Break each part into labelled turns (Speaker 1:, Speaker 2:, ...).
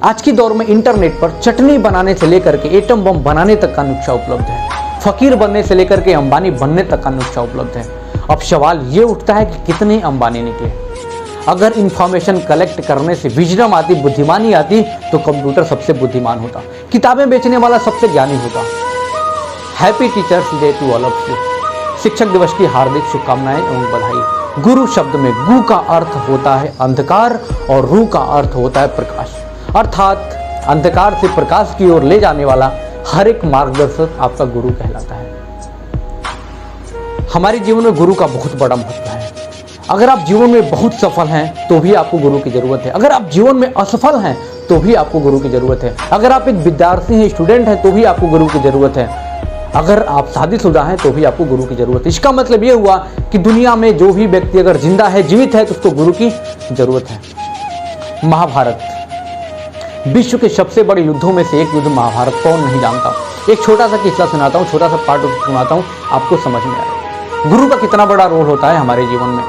Speaker 1: आज की दौर में इंटरनेट पर चटनी बनाने से लेकर के एटम बम बनाने तक का नुस्खा उपलब्ध है। फकीर बनने से लेकर के अंबानी बनने तक का नुस्खा उपलब्ध है। अब सवाल ये उठता है कि कितने अंबानी निकले। अगर इंफॉर्मेशन कलेक्ट करने से विजडम आती, बुद्धिमानी आती, तो कंप्यूटर सबसे बुद्धिमान होता, किताबें बेचने वाला सबसे ज्ञानी होता। Happy teachers day to all of you. शिक्षक दिवस की हार्दिक शुभकामनाएं एवं बधाई। गुरु शब्द में गु का अर्थ होता है अंधकार और रू का अर्थ होता है प्रकाश, अर्थात अंधकार से प्रकाश की ओर ले जाने वाला हर एक मार्गदर्शक आपका गुरु कहलाता है। हमारे जीवन में गुरु का बहुत बड़ा महत्व है। अगर आप जीवन में बहुत सफल हैं तो भी आपको गुरु की जरूरत है। अगर आप जीवन में असफल हैं तो भी आपको गुरु की जरूरत है। अगर आप एक विद्यार्थी हैं, स्टूडेंट हैं, तो भी आपको गुरु की जरूरत है। अगर आप शादीशुदा हैं तो भी आपको गुरु की जरूरत है। इसका मतलब ये हुआ कि दुनिया में जो भी व्यक्ति अगर जिंदा है, जीवित है, तो उसको गुरु की जरूरत है। महाभारत विश्व के सबसे बड़े युद्धों में से एक युद्ध महाभारत, कौन नहीं जानता। एक छोटा सा किस्सा सुनाता हूँ, छोटा सा पार्ट सुनाता हूँ, आपको समझ में आएगा गुरु का कितना बड़ा रोल होता है हमारे जीवन में।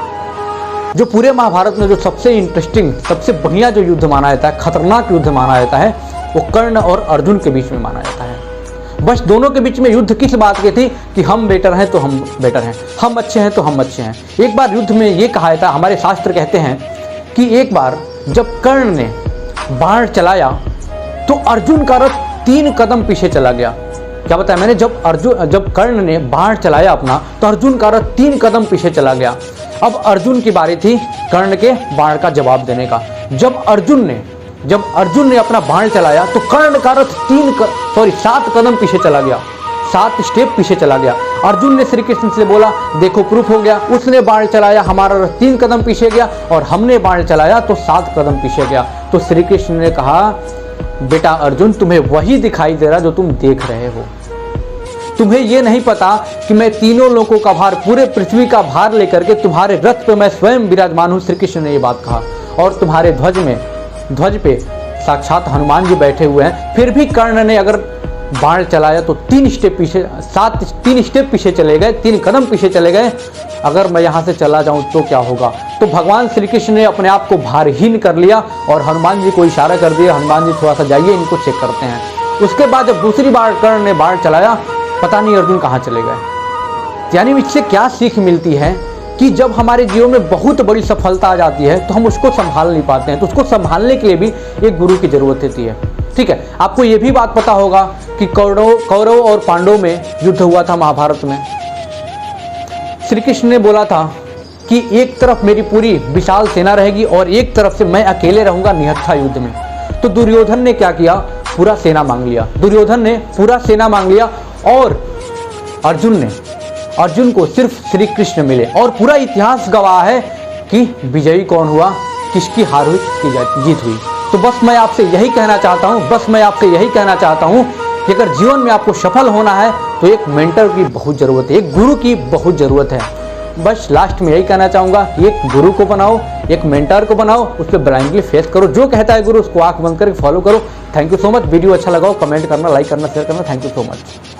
Speaker 1: जो पूरे महाभारत में जो सबसे इंटरेस्टिंग, सबसे बढ़िया जो युद्ध माना जाता है, खतरनाक युद्ध माना जाता है, वो कर्ण और अर्जुन के बीच में माना जाता है। बस दोनों के बीच में युद्ध किस बात की थी कि हम बेटर हैं तो हम बेटर हैं, हम अच्छे हैं तो हम अच्छे हैं। एक बार युद्ध में ये कहा था, हमारे शास्त्र कहते हैं कि एक बार जब कर्ण ने बाण चलाया तो अर्जुन का रथ 3 कदम पीछे चला गया। क्या बताया मैंने? जब कर्ण ने बाण चलाया अपना, तो अर्जुन का रथ 3 कदम पीछे चला गया। अब अर्जुन की बारी थी कर्ण के बाण का जवाब देने का। जब अर्जुन ने अपना बाण चलाया तो कर्ण का रथ 7 कदम पीछे चला गया, 7 स्टेप पीछे चला गया। अर्जुन ने श्री कृष्ण से बोला, देखो प्रूफ हो गया, उसने बाण चलाया, हमारा रथ 3 कदम पीछे गया, और हमने बाण चलाया तो 7 कदम पीछे गया। तो श्री कृष्ण ने कहा, बेटा अर्जुन, तुम्हें वही दिखाई दे रहा जो तुम देख रहे हो। तुम्हें यह नहीं पता कि मैं तीनों लोगों का भार, पूरे पृथ्वी का भार लेकर के तुम्हारे रथ पे मैं स्वयं विराजमान हूं। श्री कृष्ण ने यह बात कहा। और तुम्हारे ध्वज पे साक्षात हनुमान जी बैठे हुए हैं। फिर भी कर्ण ने अगर बाण चलाया तो 3 स्टेप पीछे चले गए, 3 कदम पीछे चले गए। अगर मैं यहाँ से चला जाऊँ तो क्या होगा? तो भगवान श्री कृष्ण ने अपने आप को भारहीन कर लिया और हनुमान जी को इशारा कर दिया, हनुमान जी थोड़ा सा जाइए, इनको चेक करते हैं। उसके बाद जब दूसरी बार कर्ण ने बाण चलाया, पता नहीं अर्जुन कहाँ चले गए। यानी इससे क्या सीख मिलती है कि जब हमारे जीवन में बहुत बड़ी सफलता आ जाती है तो हम उसको संभाल नहीं पाते हैं, तो उसको संभालने के लिए भी एक गुरु की जरूरत होती है। ठीक है, आपको ये भी बात पता होगा कि कौरव और पांडवों में युद्ध हुआ था महाभारत में। श्री कृष्ण ने बोला था कि एक तरफ मेरी पूरी विशाल सेना रहेगी और एक तरफ से मैं अकेले रहूंगा निहत्था युद्ध में। तो दुर्योधन ने क्या किया? पूरा सेना मांग लिया। दुर्योधन ने पूरा सेना मांग लिया और अर्जुन को सिर्फ श्री कृष्ण मिले। और पूरा इतिहास गवाह है कि विजयी कौन हुआ, किसकी हार हुई, किसकी जीत हुई। तो बस मैं आपसे यही कहना चाहता हूँ कि अगर जीवन में आपको सफल होना है तो एक मेंटर की बहुत ज़रूरत है, एक गुरु की बहुत ज़रूरत है। बस लास्ट में यही कहना चाहूँगा कि एक गुरु को बनाओ, एक मेंटर को बनाओ, उस पर ब्लाइंडली फेस करो। जो कहता है गुरु उसको आँख बंद करके फॉलो करो। Thank you so much. Video अच्छा लगाओ, कमेंट करना, लाइक करना, शेयर करना। Thank you so much.